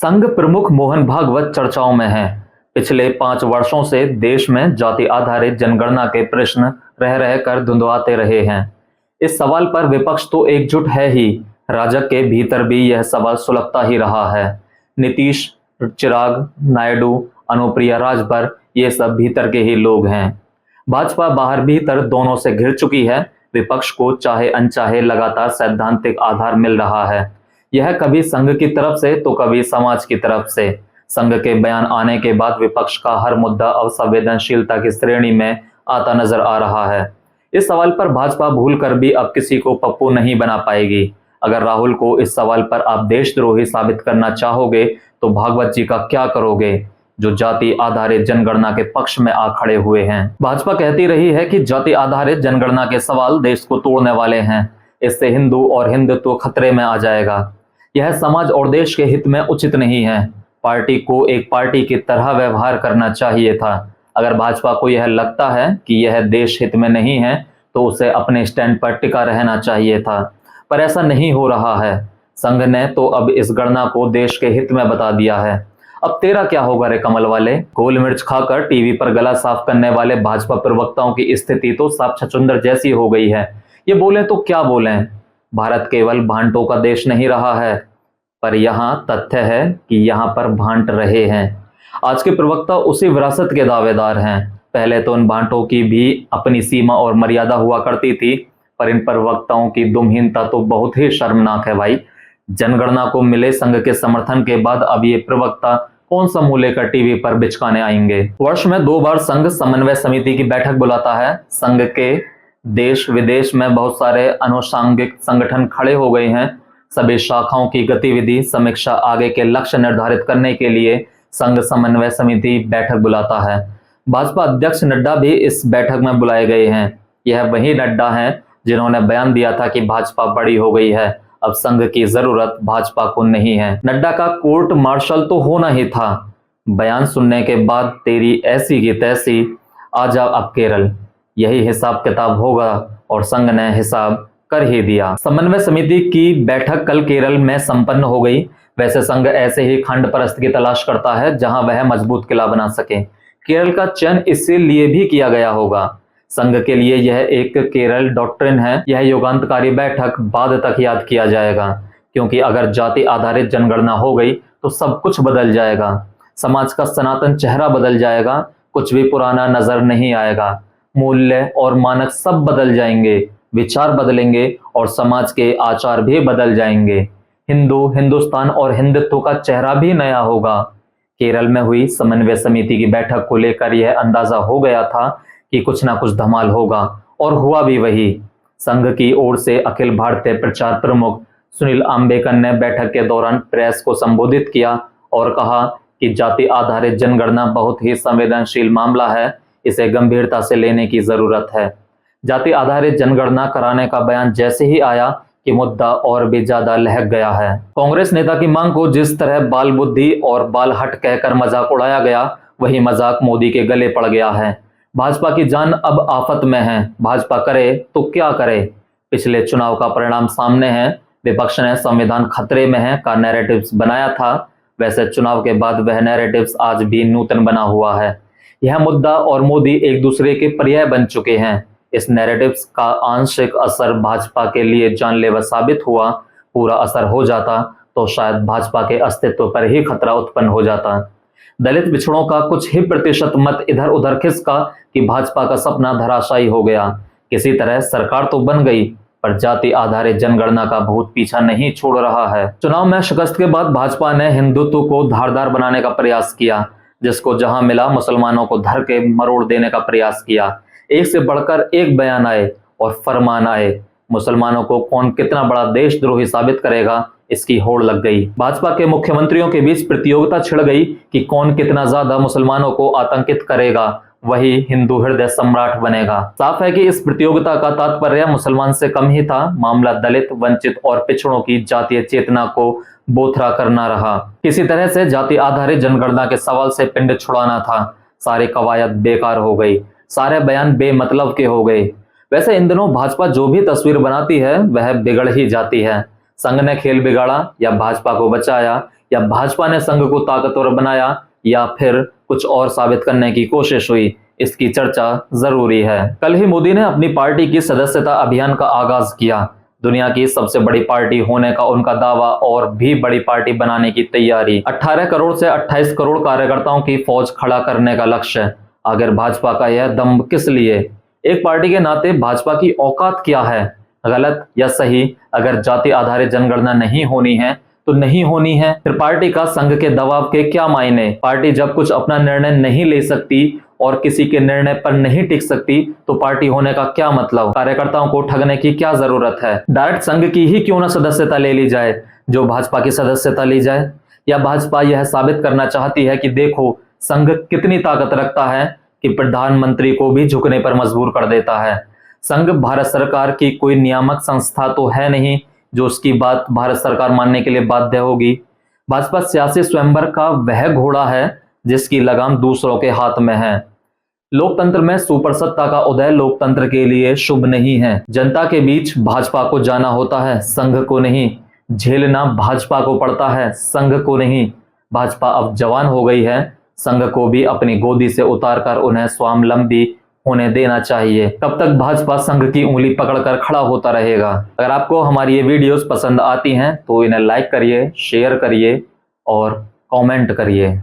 संघ प्रमुख मोहन भागवत चर्चाओं में हैं। पिछले 5 वर्षों से देश में जाति आधारित जनगणना के प्रश्न रह रह कर धुंधुआते रहे हैं। इस सवाल पर विपक्ष तो एकजुट है ही, राजग के भीतर भी यह सवाल सुलगता ही रहा है। नीतीश, चिराग, नायडू, अनुप्रिया राजभर ये सब भीतर के ही लोग हैं। भाजपा बाहर भीतर दोनों से घिर चुकी है। विपक्ष को चाहे अनचाहे लगातार सैद्धांतिक आधार मिल रहा है। यह कभी संघ की तरफ से तो कभी समाज की तरफ से। संघ के बयान आने के बाद विपक्ष का हर मुद्दा अवसंवेदनशीलता की श्रेणी में आता नजर आ रहा है। इस सवाल पर भाजपा भूल कर भी अब किसी को पप्पू नहीं बना पाएगी। अगर राहुल को इस सवाल पर आप देशद्रोही साबित करना चाहोगे तो भागवत जी का क्या करोगे, जो जाति आधारित जनगणना के पक्ष में आ खड़े हुए हैं। भाजपा कहती रही है कि जाति आधारित जनगणना के सवाल देश को तोड़ने वाले हैं, इससे हिंदू और हिंदुत्व खतरे में आ जाएगा। यह समाज और देश के हित में उचित नहीं है। पार्टी को एक पार्टी की तरह व्यवहार करना चाहिए था। अगर भाजपा को यह लगता है कि यह देश हित में नहीं है तो उसे अपने स्टैंड पर टिका रहना चाहिए था, पर ऐसा नहीं हो रहा है। संघ ने तो अब इस गणना को देश के हित में बता दिया है। अब तेरा क्या होगा रे कमल वाले। गोल मिर्च खाकर टीवी पर गला साफ करने वाले भाजपा प्रवक्ताओं की स्थिति तो साफ छछूंदर जैसी हो गई है। ये बोले तो क्या बोलें। भारत केवल भांटों का देश नहीं रहा है, पर यहाँ तथ्य है कि यहाँ पर भांट रहे हैं। आज के प्रवक्ता उसी विरासत के दावेदार हैं। पहले तो उन भांटों की भी अपनी सीमा और मर्यादा हुआ करती थी, पर इन प्रवक्ताओं की दुमहीनता तो बहुत ही शर्मनाक है भाई। जनगणना को मिले संघ के समर्थन के बाद अब ये प्रवक्ता कौन सा मुंह लेकर टीवी पर बिचकाने आएंगे। वर्ष में 2 बार संघ समन्वय समिति की बैठक बुलाता है। संघ के देश विदेश में बहुत सारे अनुषंगिक संगठन खड़े हो गए हैं। सभी शाखाओं की गतिविधि समीक्षा आगे के लक्ष्य निर्धारित करने के लिए संघ समन्वय समिति बैठक बुलाता है। भाजपा अध्यक्ष नड्डा भी इस बैठक में बुलाए गए हैं। यह वही नड्डा हैं जिन्होंने बयान दिया था कि भाजपा बड़ी हो गई है, अब संघ की जरूरत भाजपा को नहीं है। नड्डा का कोर्ट मार्शल तो होना ही था। बयान सुनने के बाद तेरी ऐसी की तैसी, आ जा अब केरल, यही हिसाब किताब होगा, और संघ ने हिसाब कर ही दिया। समन्वय समिति की बैठक कल केरल में संपन्न हो गई। वैसे संघ ऐसे ही खंड परस्त की तलाश करता है जहां वह मजबूत किला बना सके। केरल का चयन इसीलिए भी किया गया होगा। संघ के लिए यह एक केरल डॉक्ट्रिन है। यह युगांतकारी बैठक बाद तक याद किया जाएगा, क्योंकि अगर जाति आधारित जनगणना हो गई तो सब कुछ बदल जाएगा। समाज का सनातन चेहरा बदल जाएगा, कुछ भी पुराना नजर नहीं आएगा। मूल्य और मानक सब बदल जाएंगे, विचार बदलेंगे और समाज के आचार भी बदल जाएंगे। हिंदू, हिंदुस्तान और हिंदुत्व का चेहरा भी नया होगा। केरल में हुई समन्वय समिति की बैठक को लेकर यह अंदाजा हो गया था कि कुछ ना कुछ धमाल होगा, और हुआ भी वही। संघ की ओर से अखिल भारतीय प्रचार प्रमुख सुनील आम्बेकर ने बैठक के दौरान प्रेस को संबोधित किया और कहा कि जाति आधारित जनगणना बहुत ही संवेदनशील मामला है, इसे गंभीरता से लेने की जरूरत है। जाति आधारित जनगणना कराने का बयान जैसे ही आया कि मुद्दा और भी ज्यादा लहक गया है। कांग्रेस नेता की मांग को जिस तरह बाल बुद्धि और बाल हट कहकर मजाक उड़ाया गया, वही मजाक मोदी के गले पड़ गया है। भाजपा की जान अब आफत में है। भाजपा करे तो क्या करे। पिछले चुनाव का परिणाम सामने है। विपक्ष ने संविधान खतरे में है का नैरेटिव्स बनाया था। वैसे चुनाव के बाद वह नैरेटिव्स आज भी नूतन बना हुआ है। यह मुद्दा और मोदी एक दूसरे के पर्याय बन चुके हैं। इस नैरेटिव्स का आंशिक असर भाजपा के लिए जानलेवा साबित हुआ। पूरा असर हो जाता तो शायद भाजपा के अस्तित्व पर ही खतरा उत्पन्न हो जाता। दलित पिछड़ों का कुछ ही प्रतिशत मत इधर उधर खिसका कि भाजपा का सपना धराशायी हो गया। किसी तरह सरकार तो बन गई, पर जाति आधारित जनगणना का भूत पीछा नहीं छोड़ रहा है। चुनाव में शिकस्त के बाद भाजपा ने हिंदुत्व को धारदार बनाने का प्रयास किया। जिसको जहां मिला मुसलमानों को धर के मरोड़ देने का प्रयास किया। एक से बढ़कर एक बयान आए और फरमान आए। मुसलमानों को कौन कितना बड़ा देशद्रोही साबित करेगा, इसकी होड़ लग गई। भाजपा के मुख्यमंत्रियों के बीच प्रतियोगिता छिड़ गई कि कौन कितना ज्यादा मुसलमानों को आतंकित करेगा, वही हिंदू हृदय सम्राट बनेगा। साफ है कि इस प्रतियोगिता का तात्पर्य मुसलमान से कम ही था। मामला दलित, वंचित और पिछड़ों की जातीय चेतना को बोथरा करना रहा। किसी तरह से जाति आधारित जनगणना के सवाल से पिंड छुड़ाना था। सारी कवायद बेकार हो गई, सारे बयान बेमतलब के हो गए। वैसे इन दिनों भाजपा जो भी तस्वीर बनाती है वह बिगड़ ही जाती है। संघ ने खेल बिगाड़ा या भाजपा को बचाया, या भाजपा ने संघ को ताकतवर बनाया या फिर कुछ और साबित करने की कोशिश हुई, इसकी चर्चा जरूरी है। कल ही मोदी ने अपनी पार्टी की सदस्यता अभियान का आगाज किया। दुनिया की सबसे बड़ी पार्टी होने का उनका दावा और भी बड़ी पार्टी बनाने की तैयारी। 18 करोड़ से 28 करोड़ कार्यकर्ताओं की फौज खड़ा करने का लक्ष्य। आखिर भाजपा का यह दम्भ किस लिए? एक पार्टी के नाते भाजपा की औकात क्या है? गलत या सही? अगर जाति आधारित जनगणना नहीं होनी है तो नहीं होनी है। फिर पार्टी का संघ के दबाव के क्या मायने? पार्टी जब कुछ अपना निर्णय नहीं ले सकती और किसी के निर्णय पर नहीं टिक सकती तो पार्टी होने का क्या मतलब? कार्यकर्ताओं को ठगने की क्या जरूरत है? डायरेक्ट संघ की ही क्यों ना सदस्यता ले ली जाए जो भाजपा की सदस्यता ली जाए। या भाजपा यह साबित करना चाहती है कि देखो संघ कितनी ताकत रखता है कि प्रधानमंत्री को भी झुकने पर मजबूर कर देता है। संघ भारत सरकार की कोई नियामक संस्था तो है नहीं जो उसकी बात भारत सरकार मानने के लिए बाध्य होगी। भाजपा सियासी स्वयंवर का वह घोड़ा है जिसकी लगाम दूसरों के हाथ में है। लोकतंत्र में सुपर सत्ता का उदय लोकतंत्र के लिए शुभ नहीं है। जनता के बीच भाजपा को जाना होता है, संघ को नहीं। झेलना भाजपा को पड़ता है, संघ को नहीं। भाजपा अब जवान हो गई है, संघ को भी अपनी गोदी से उतारकर उन्हें स्वावलंबी होने देना चाहिए। तब तक भाजपा संघ की उंगली पकड़कर खड़ा होता रहेगा। अगर आपको हमारी ये वीडियोस पसंद आती हैं तो इन्हें लाइक करिए, शेयर करिए और कमेंट करिए।